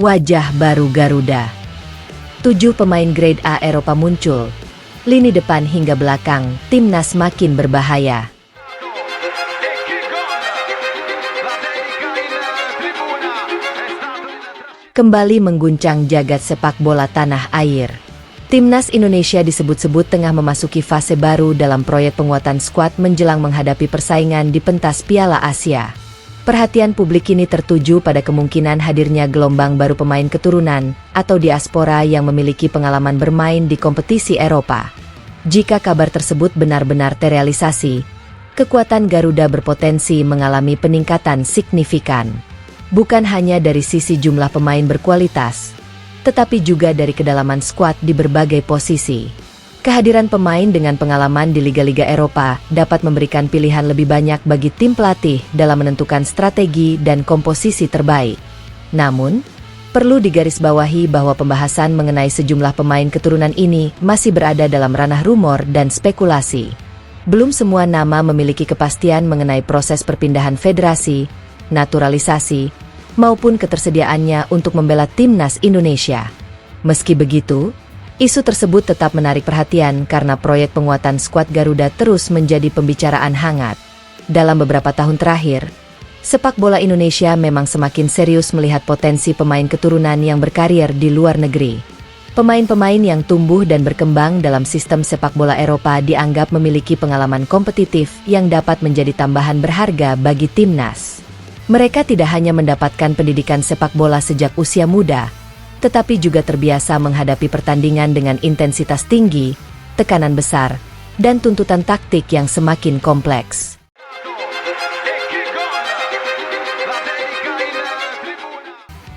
Wajah baru Garuda. 7 pemain grade A Eropa muncul. Lini depan hingga belakang, timnas makin berbahaya. Kembali mengguncang jagat sepak bola tanah air. Timnas Indonesia disebut-sebut tengah memasuki fase baru dalam proyek penguatan skuad menjelang menghadapi persaingan di pentas Piala Asia. Perhatian publik kini tertuju pada kemungkinan hadirnya gelombang baru pemain keturunan atau diaspora yang memiliki pengalaman bermain di kompetisi Eropa. Jika kabar tersebut benar-benar terrealisasi, kekuatan Garuda berpotensi mengalami peningkatan signifikan. Bukan hanya dari sisi jumlah pemain berkualitas, tetapi juga dari kedalaman skuad di berbagai posisi. Kehadiran pemain dengan pengalaman di liga-liga Eropa dapat memberikan pilihan lebih banyak bagi tim pelatih dalam menentukan strategi dan komposisi terbaik. Namun, perlu digarisbawahi bahwa pembahasan mengenai sejumlah pemain keturunan ini masih berada dalam ranah rumor dan spekulasi. Belum semua nama memiliki kepastian mengenai proses perpindahan federasi, naturalisasi, maupun ketersediaannya untuk membela timnas Indonesia. Meski begitu, isu tersebut tetap menarik perhatian karena proyek penguatan skuad Garuda terus menjadi pembicaraan hangat. Dalam beberapa tahun terakhir, sepak bola Indonesia memang semakin serius melihat potensi pemain keturunan yang berkarir di luar negeri. Pemain-pemain yang tumbuh dan berkembang dalam sistem sepak bola Eropa dianggap memiliki pengalaman kompetitif yang dapat menjadi tambahan berharga bagi timnas. Mereka tidak hanya mendapatkan pendidikan sepak bola sejak usia muda, tetapi juga terbiasa menghadapi pertandingan dengan intensitas tinggi, tekanan besar, dan tuntutan taktik yang semakin kompleks.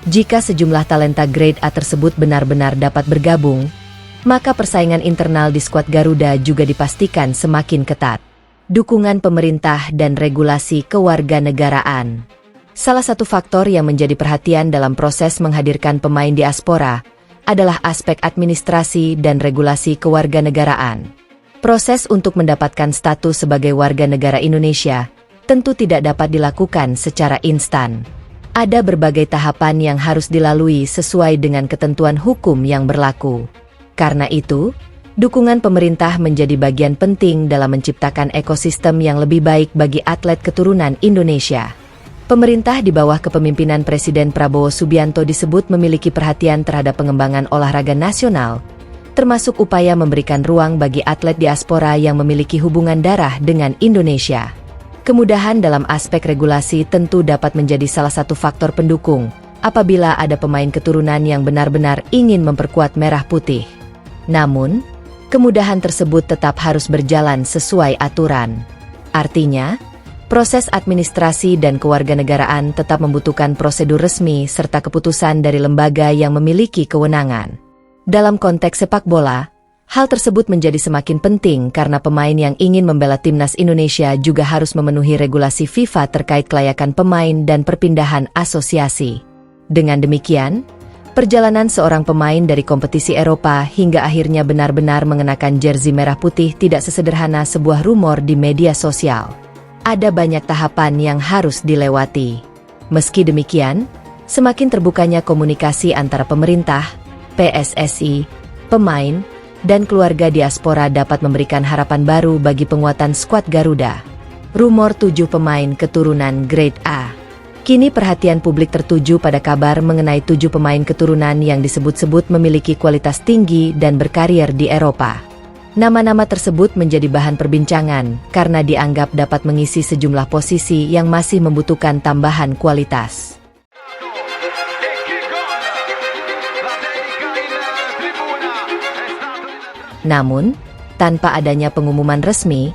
Jika sejumlah talenta grade A tersebut benar-benar dapat bergabung, maka persaingan internal di skuad Garuda juga dipastikan semakin ketat. Dukungan pemerintah dan regulasi kewarganegaraan. Salah satu faktor yang menjadi perhatian dalam proses menghadirkan pemain diaspora adalah aspek administrasi dan regulasi kewarganegaraan. Proses untuk mendapatkan status sebagai warga negara Indonesia tentu tidak dapat dilakukan secara instan. Ada berbagai tahapan yang harus dilalui sesuai dengan ketentuan hukum yang berlaku. Karena itu, dukungan pemerintah menjadi bagian penting dalam menciptakan ekosistem yang lebih baik bagi atlet keturunan Indonesia. Pemerintah di bawah kepemimpinan Presiden Prabowo Subianto disebut memiliki perhatian terhadap pengembangan olahraga nasional, termasuk upaya memberikan ruang bagi atlet diaspora yang memiliki hubungan darah dengan Indonesia. Kemudahan dalam aspek regulasi tentu dapat menjadi salah satu faktor pendukung apabila ada pemain keturunan yang benar-benar ingin memperkuat merah putih. Namun, kemudahan tersebut tetap harus berjalan sesuai aturan. Artinya, proses administrasi dan kewarganegaraan tetap membutuhkan prosedur resmi serta keputusan dari lembaga yang memiliki kewenangan. Dalam konteks sepak bola, hal tersebut menjadi semakin penting karena pemain yang ingin membela timnas Indonesia juga harus memenuhi regulasi FIFA terkait kelayakan pemain dan perpindahan asosiasi. Dengan demikian, perjalanan seorang pemain dari kompetisi Eropa hingga akhirnya benar-benar mengenakan jersey merah putih tidak sesederhana sebuah rumor di media sosial. Ada banyak tahapan yang harus dilewati. Meski demikian, semakin terbukanya komunikasi antara pemerintah, PSSI, pemain, dan keluarga diaspora dapat memberikan harapan baru bagi penguatan skuad Garuda. Rumor 7 pemain keturunan grade A. Kini perhatian publik tertuju pada kabar mengenai 7 pemain keturunan yang disebut-sebut memiliki kualitas tinggi dan berkarir di Eropa. Nama-nama tersebut menjadi bahan perbincangan karena dianggap dapat mengisi sejumlah posisi yang masih membutuhkan tambahan kualitas. Namun, tanpa adanya pengumuman resmi,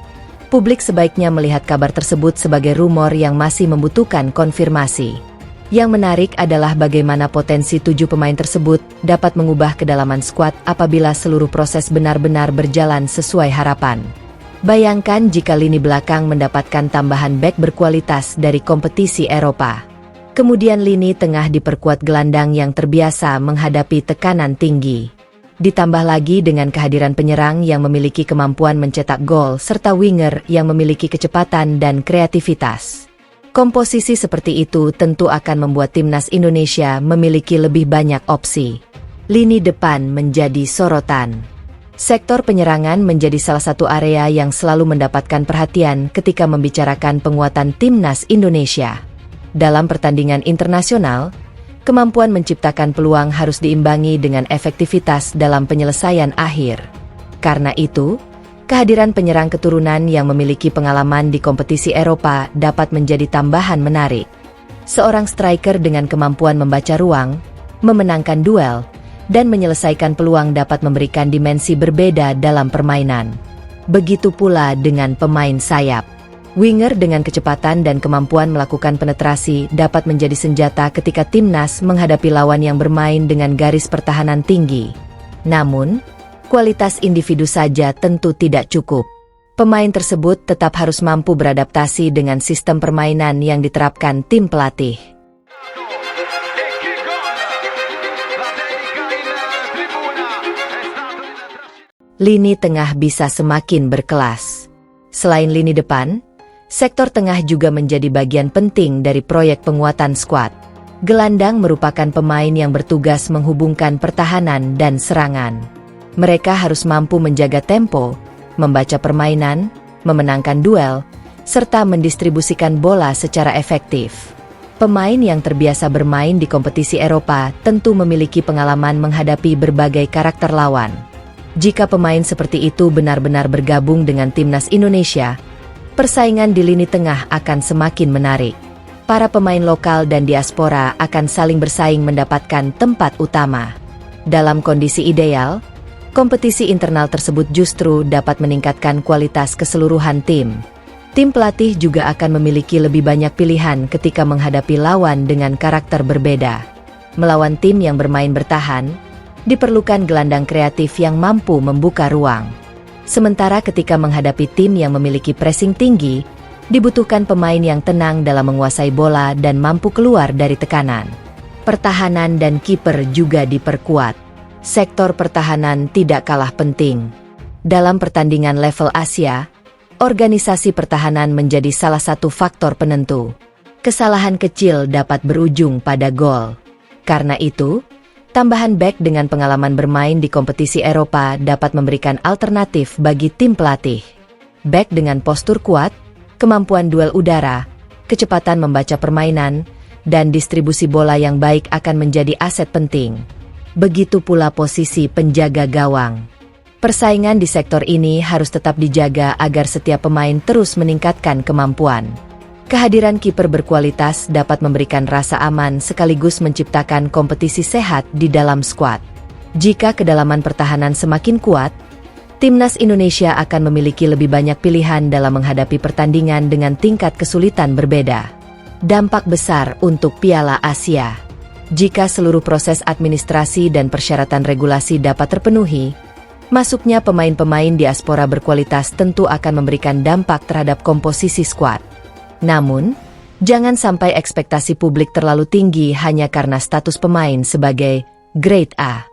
publik sebaiknya melihat kabar tersebut sebagai rumor yang masih membutuhkan konfirmasi. Yang menarik adalah bagaimana potensi 7 pemain tersebut dapat mengubah kedalaman skuad apabila seluruh proses benar-benar berjalan sesuai harapan. Bayangkan jika lini belakang mendapatkan tambahan bek berkualitas dari kompetisi Eropa. Kemudian lini tengah diperkuat gelandang yang terbiasa menghadapi tekanan tinggi. Ditambah lagi dengan kehadiran penyerang yang memiliki kemampuan mencetak gol serta winger yang memiliki kecepatan dan kreativitas. Komposisi seperti itu tentu akan membuat timnas Indonesia memiliki lebih banyak opsi. Lini depan menjadi sorotan. Sektor penyerangan menjadi salah satu area yang selalu mendapatkan perhatian ketika membicarakan penguatan timnas Indonesia. Dalam pertandingan internasional, kemampuan menciptakan peluang harus diimbangi dengan efektivitas dalam penyelesaian akhir. Karena itu, kehadiran penyerang keturunan yang memiliki pengalaman di kompetisi Eropa dapat menjadi tambahan menarik. Seorang striker dengan kemampuan membaca ruang, memenangkan duel, dan menyelesaikan peluang dapat memberikan dimensi berbeda dalam permainan. Begitu pula dengan pemain sayap. Winger dengan kecepatan dan kemampuan melakukan penetrasi dapat menjadi senjata ketika timnas menghadapi lawan yang bermain dengan garis pertahanan tinggi. Namun, kualitas individu saja tentu tidak cukup. Pemain tersebut tetap harus mampu beradaptasi dengan sistem permainan yang diterapkan tim pelatih. Lini tengah bisa semakin berkelas. Selain lini depan, sektor tengah juga menjadi bagian penting dari proyek penguatan skuad. Gelandang merupakan pemain yang bertugas menghubungkan pertahanan dan serangan. Mereka harus mampu menjaga tempo, membaca permainan, memenangkan duel, serta mendistribusikan bola secara efektif. Pemain yang terbiasa bermain di kompetisi Eropa tentu memiliki pengalaman menghadapi berbagai karakter lawan. Jika pemain seperti itu benar-benar bergabung dengan timnas Indonesia, persaingan di lini tengah akan semakin menarik. Para pemain lokal dan diaspora akan saling bersaing mendapatkan tempat utama. Dalam kondisi ideal, kompetisi internal tersebut justru dapat meningkatkan kualitas keseluruhan tim. Tim pelatih juga akan memiliki lebih banyak pilihan ketika menghadapi lawan dengan karakter berbeda. Melawan tim yang bermain bertahan, diperlukan gelandang kreatif yang mampu membuka ruang. Sementara ketika menghadapi tim yang memiliki pressing tinggi, dibutuhkan pemain yang tenang dalam menguasai bola dan mampu keluar dari tekanan. Pertahanan dan kiper juga diperkuat. Sektor pertahanan tidak kalah penting. Dalam pertandingan level Asia, organisasi pertahanan menjadi salah satu faktor penentu. Kesalahan kecil dapat berujung pada gol. Karena itu, tambahan bek dengan pengalaman bermain di kompetisi Eropa dapat memberikan alternatif bagi tim pelatih. Bek dengan postur kuat, kemampuan duel udara, kecepatan membaca permainan, dan distribusi bola yang baik akan menjadi aset penting. Begitu pula posisi penjaga gawang. Persaingan di sektor ini harus tetap dijaga agar setiap pemain terus meningkatkan kemampuan. Kehadiran kiper berkualitas dapat memberikan rasa aman sekaligus menciptakan kompetisi sehat di dalam skuad. Jika kedalaman pertahanan semakin kuat, timnas Indonesia akan memiliki lebih banyak pilihan dalam menghadapi pertandingan dengan tingkat kesulitan berbeda. Dampak besar untuk Piala Asia. Jika seluruh proses administrasi dan persyaratan regulasi dapat terpenuhi, masuknya pemain-pemain diaspora berkualitas tentu akan memberikan dampak terhadap komposisi skuad. Namun, jangan sampai ekspektasi publik terlalu tinggi hanya karena status pemain sebagai grade A.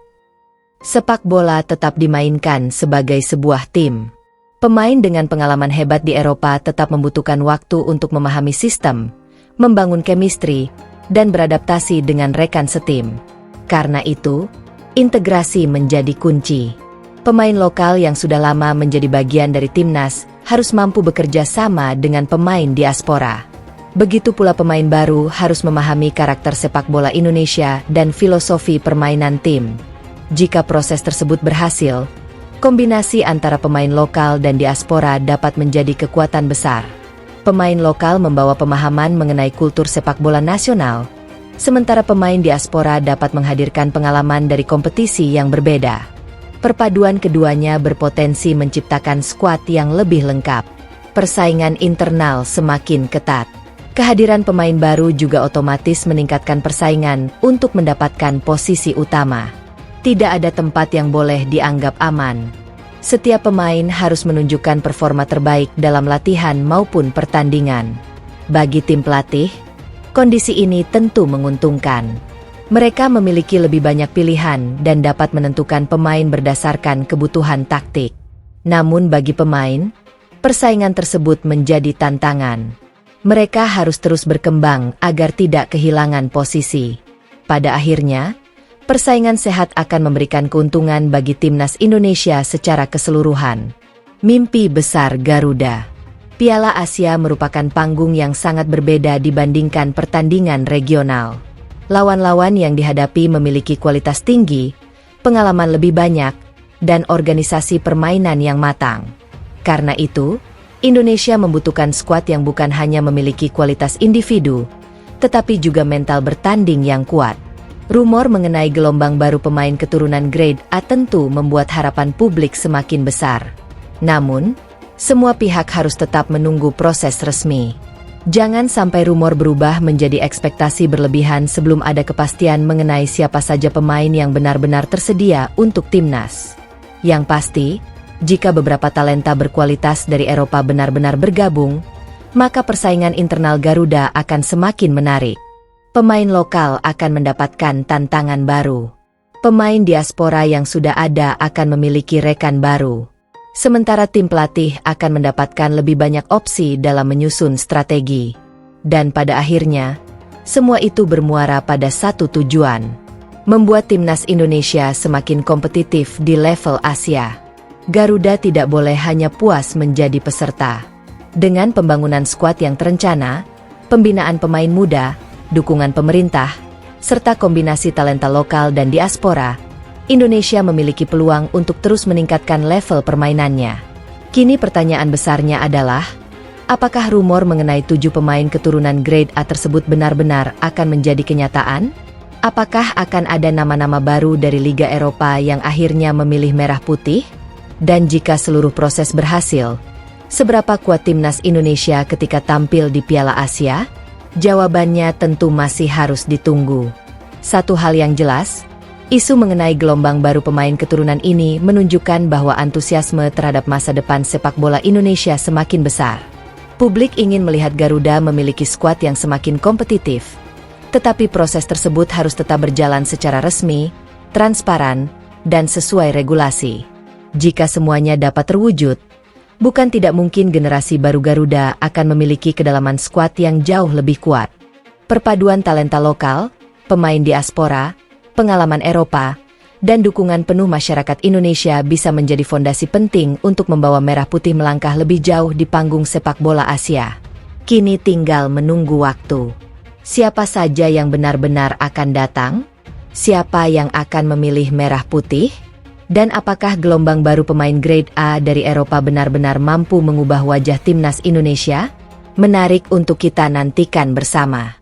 Sepak bola tetap dimainkan sebagai sebuah tim. Pemain dengan pengalaman hebat di Eropa tetap membutuhkan waktu untuk memahami sistem, membangun chemistry, dan beradaptasi dengan rekan setim. Karena itu, integrasi menjadi kunci. Pemain lokal yang sudah lama menjadi bagian dari timnas harus mampu bekerja sama dengan pemain diaspora. Begitu pula pemain baru harus memahami karakter sepak bola Indonesia dan filosofi permainan tim. Jika proses tersebut berhasil, kombinasi antara pemain lokal dan diaspora dapat menjadi kekuatan besar. Pemain lokal membawa pemahaman mengenai kultur sepak bola nasional, sementara pemain diaspora dapat menghadirkan pengalaman dari kompetisi yang berbeda. Perpaduan keduanya berpotensi menciptakan skuad yang lebih lengkap. Persaingan internal semakin ketat. Kehadiran pemain baru juga otomatis meningkatkan persaingan untuk mendapatkan posisi utama. Tidak ada tempat yang boleh dianggap aman. Setiap pemain harus menunjukkan performa terbaik dalam latihan maupun pertandingan. Bagi tim pelatih, kondisi ini tentu menguntungkan. Mereka memiliki lebih banyak pilihan dan dapat menentukan pemain berdasarkan kebutuhan taktik. Namun bagi pemain, persaingan tersebut menjadi tantangan. Mereka harus terus berkembang agar tidak kehilangan posisi. Pada akhirnya, persaingan sehat akan memberikan keuntungan bagi timnas Indonesia secara keseluruhan. Mimpi besar Garuda. Piala Asia merupakan panggung yang sangat berbeda dibandingkan pertandingan regional. Lawan-lawan yang dihadapi memiliki kualitas tinggi, pengalaman lebih banyak, dan organisasi permainan yang matang. Karena itu, Indonesia membutuhkan skuad yang bukan hanya memiliki kualitas individu, tetapi juga mental bertanding yang kuat. Rumor mengenai gelombang baru pemain keturunan Grade A tentu membuat harapan publik semakin besar. Namun, semua pihak harus tetap menunggu proses resmi. Jangan sampai rumor berubah menjadi ekspektasi berlebihan sebelum ada kepastian mengenai siapa saja pemain yang benar-benar tersedia untuk timnas. Yang pasti, jika beberapa talenta berkualitas dari Eropa benar-benar bergabung, maka persaingan internal Garuda akan semakin menarik. Pemain lokal akan mendapatkan tantangan baru. Pemain diaspora yang sudah ada akan memiliki rekan baru. Sementara tim pelatih akan mendapatkan lebih banyak opsi dalam menyusun strategi. Dan pada akhirnya, semua itu bermuara pada satu tujuan: membuat timnas Indonesia semakin kompetitif di level Asia. Garuda tidak boleh hanya puas menjadi peserta. Dengan pembangunan skuad yang terencana, pembinaan pemain muda, dukungan pemerintah, serta kombinasi talenta lokal dan diaspora, Indonesia memiliki peluang untuk terus meningkatkan level permainannya. Kini pertanyaan besarnya adalah, apakah rumor mengenai 7 pemain keturunan Grade A tersebut benar-benar akan menjadi kenyataan? Apakah akan ada nama-nama baru dari Liga Eropa yang akhirnya memilih merah putih? Dan jika seluruh proses berhasil, seberapa kuat timnas Indonesia ketika tampil di Piala Asia? Jawabannya tentu masih harus ditunggu. Satu hal yang jelas, isu mengenai gelombang baru pemain keturunan ini menunjukkan bahwa antusiasme terhadap masa depan sepak bola Indonesia semakin besar. Publik ingin melihat Garuda memiliki skuad yang semakin kompetitif, tetapi proses tersebut harus tetap berjalan secara resmi, transparan, dan sesuai regulasi. Jika semuanya dapat terwujud, bukan tidak mungkin generasi baru Garuda akan memiliki kedalaman skuad yang jauh lebih kuat. Perpaduan talenta lokal, pemain diaspora, pengalaman Eropa, dan dukungan penuh masyarakat Indonesia bisa menjadi fondasi penting untuk membawa Merah Putih melangkah lebih jauh di panggung sepak bola Asia. Kini tinggal menunggu waktu. Siapa saja yang benar-benar akan datang? Siapa yang akan memilih Merah Putih? Dan apakah gelombang baru pemain Grade A dari Eropa benar-benar mampu mengubah wajah timnas Indonesia? Menarik untuk kita nantikan bersama.